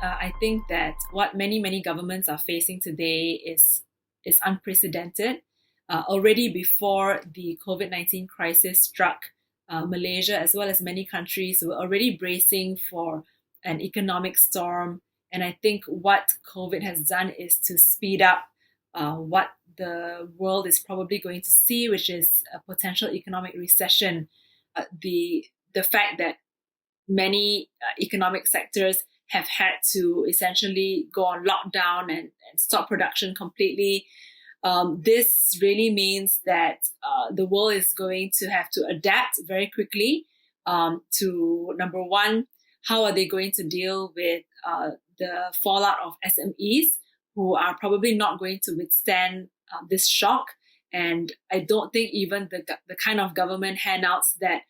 I think that what many governments are facing today is unprecedented. Already before the COVID-19 crisis struck, Malaysia as well as many countries were already bracing for an economic storm. And I think what COVID has done is to speed up what the world is probably going to see, which is a potential economic recession. The fact that many economic sectors have had to essentially go on lockdown and stop production completely. This really means that the world is going to have to adapt very quickly to, number one, how are they going to deal with the fallout of SMEs who are probably not going to withstand this shock. And I don't think even the kind of government handouts that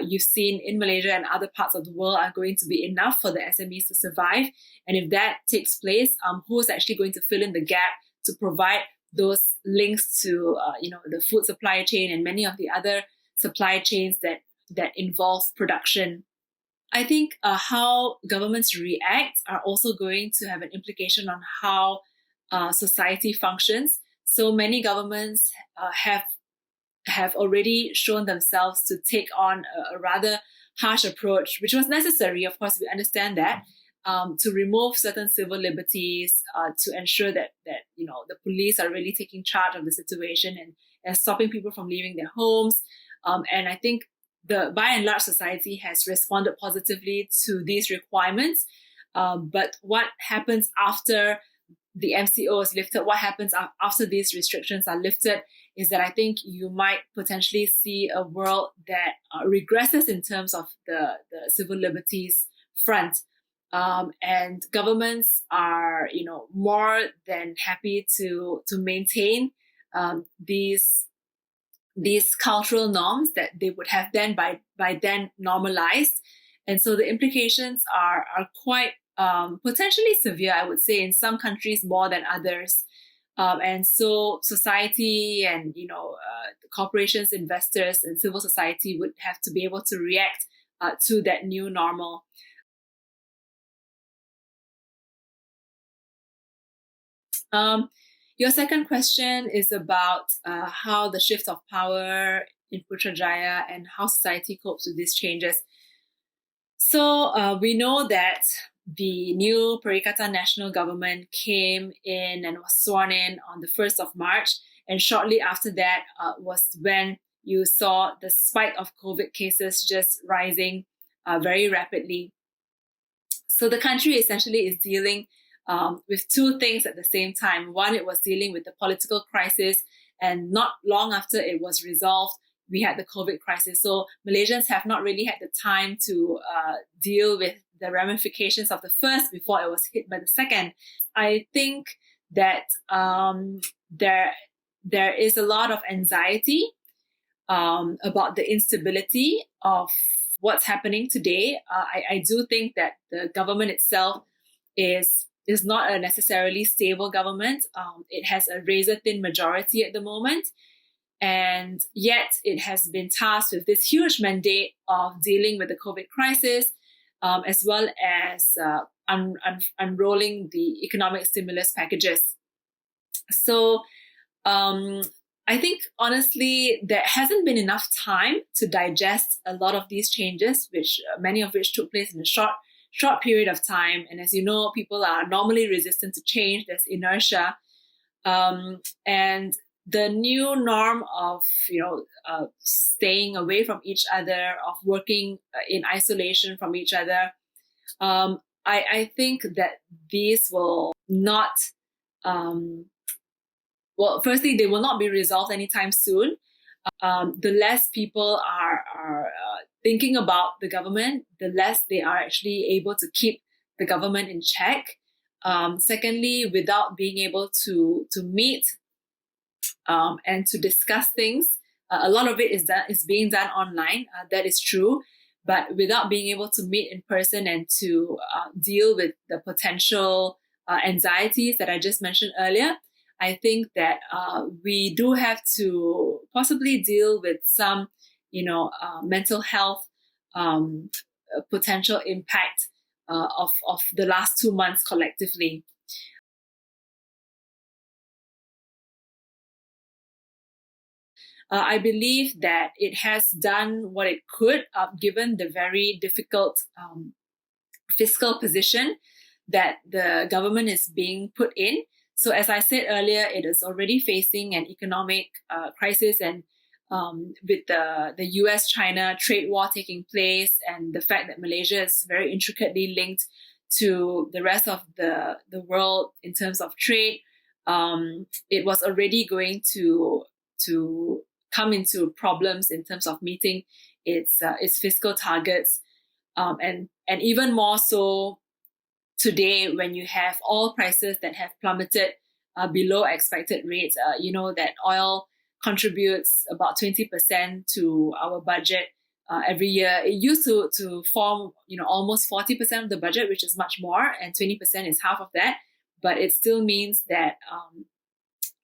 you've seen in Malaysia and other parts of the world are going to be enough for the SMEs to survive. And if that takes place, who's actually going to fill in the gap to provide those links to the food supply chain and many of the other supply chains that involve production? I think how governments react are also going to have an implication on how society functions. So many governments have already shown themselves to take on a rather harsh approach, which was necessary. Of course, we understand that, to remove certain civil liberties, to ensure that the police are really taking charge of the situation and stopping people from leaving their homes. And I think by and large, society has responded positively to these requirements. But what happens after the MCO is lifted, what happens after these restrictions are lifted, is that I think you might potentially see a world that regresses in terms of the civil liberties front. And governments are, more than happy to maintain these cultural norms that they would have then by then normalized. And so the implications are quite potentially severe, I would say, in some countries more than others. And so society and, corporations, investors, and civil society would have to be able to react to that new normal. Your second question is about how the shift of power in Putrajaya and how society copes with these changes. So we know that the new Perikatan National Government came in and was sworn in on the 1st of March. And shortly after that was when you saw the spike of COVID cases just rising very rapidly. So the country essentially is dealing with two things at the same time. One, it was dealing with the political crisis, and not long after it was resolved, we had the COVID crisis. So Malaysians have not really had the time to deal with the ramifications of the first before it was hit by the second. I think that there is a lot of anxiety about the instability of what's happening today. I do think that the government itself is not a necessarily stable government. It has a razor-thin majority at the moment. And yet it has been tasked with this huge mandate of dealing with the COVID crisis, as well as unrolling the economic stimulus packages. So I think, honestly, there hasn't been enough time to digest a lot of these changes, many of which took place in a short period of time. And as you know, people are normally resistant to change. There's inertia. And the new norm of, staying away from each other, of working in isolation from each other, I think that these will not, firstly, they will not be resolved anytime soon. The less people are thinking about the government, the less they are actually able to keep the government in check. Secondly, without being able to meet and to discuss things, a lot of it is being done online. That is true, but without being able to meet in person and to deal with the potential anxieties that I just mentioned earlier, I think that we do have to possibly deal with some, mental health potential impact of the last 2 months collectively. I believe that it has done what it could, given the very difficult fiscal position that the government is being put in. So as I said earlier, it is already facing an economic crisis, and with the US-China trade war taking place, and the fact that Malaysia is very intricately linked to the rest of the world in terms of trade, it was already going to come into problems in terms of meeting its fiscal targets, and even more so today, when you have oil prices that have plummeted below expected rates. You know that oil contributes about 20% to our budget every year. It used to form, almost 40% of the budget, which is much more, and 20% is half of that. But it still means that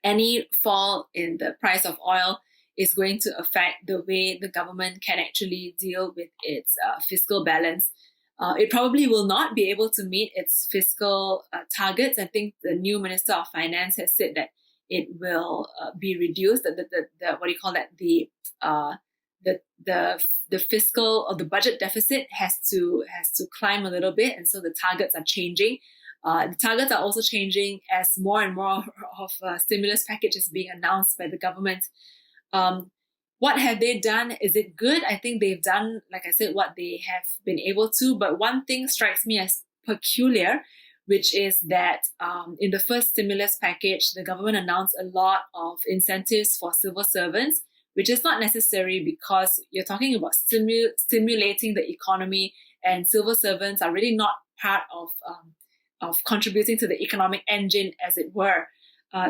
any fall in the price of oil is going to affect the way the government can actually deal with its fiscal balance. It probably will not be able to meet its fiscal targets. I think the new Minister of Finance has said that it will be reduced. The what do you call that? The fiscal or the budget deficit has to climb a little bit, and so the targets are changing. The targets are also changing as more and more of stimulus packages being announced by the government. What have they done? Is it good? I think they've done, like I said, what they have been able to. But one thing strikes me as peculiar, which is that in the first stimulus package, the government announced a lot of incentives for civil servants, which is not necessary because you're talking about stimulating the economy, and civil servants are really not part of contributing to the economic engine, as it were.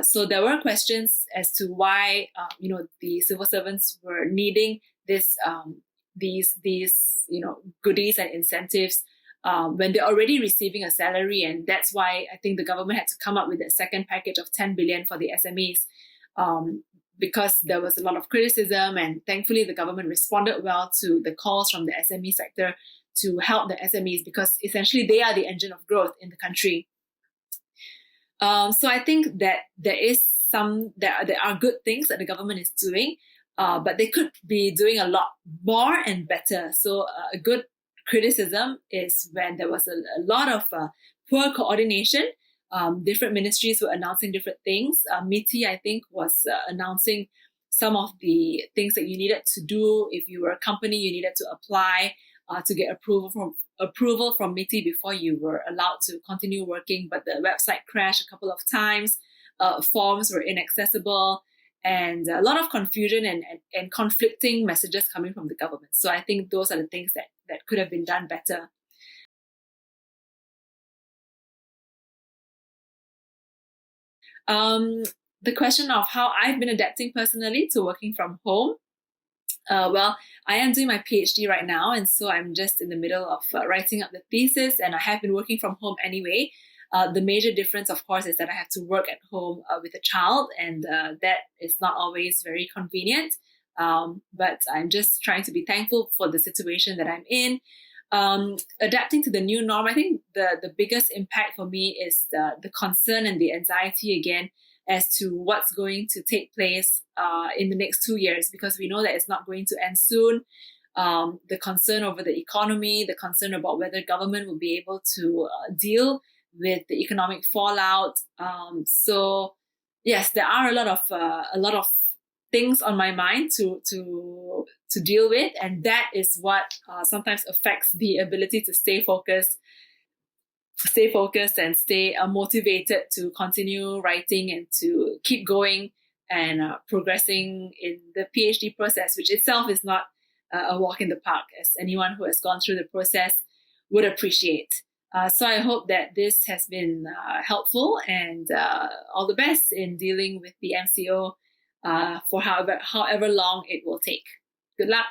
So there were questions as to why, the civil servants were needing these goodies and incentives when they're already receiving a salary. And that's why I think the government had to come up with a second package of 10 billion for the SMEs, because there was a lot of criticism, and thankfully the government responded well to the calls from the SME sector to help the SMEs, because essentially they are the engine of growth in the country. So I think that there are good things that the government is doing, but they could be doing a lot more and better. So a good criticism is when there was a lot of poor coordination. Different ministries were announcing different things. MITI, I think, was announcing some of the things that you needed to do. If you were a company, you needed to apply to get approval from MITI before you were allowed to continue working, but the website crashed a couple of times. Forms were inaccessible, and a lot of confusion and conflicting messages coming from the government. So I think those are the things that could have been done better. The question of how I've been adapting personally to working from home. Well, I am doing my PhD right now, and so I'm just in the middle of writing up the thesis, and I have been working from home anyway. The major difference, of course, is that I have to work at home with a child, and that is not always very convenient. But I'm just trying to be thankful for the situation that I'm in. Adapting to the new norm, I think the biggest impact for me is the concern and the anxiety again as to what's going to take place in the next 2 years, because we know that it's not going to end soon. The concern over the economy, the concern about whether government will be able to deal with the economic fallout. So yes, there are a lot of things on my mind to deal with, and that is what sometimes affects the ability to stay focused and stay motivated to continue writing and to keep going and progressing in the PhD process, which itself is not a walk in the park, as anyone who has gone through the process would appreciate. So I hope that this has been helpful, and all the best in dealing with the MCO for however long it will take. Good luck.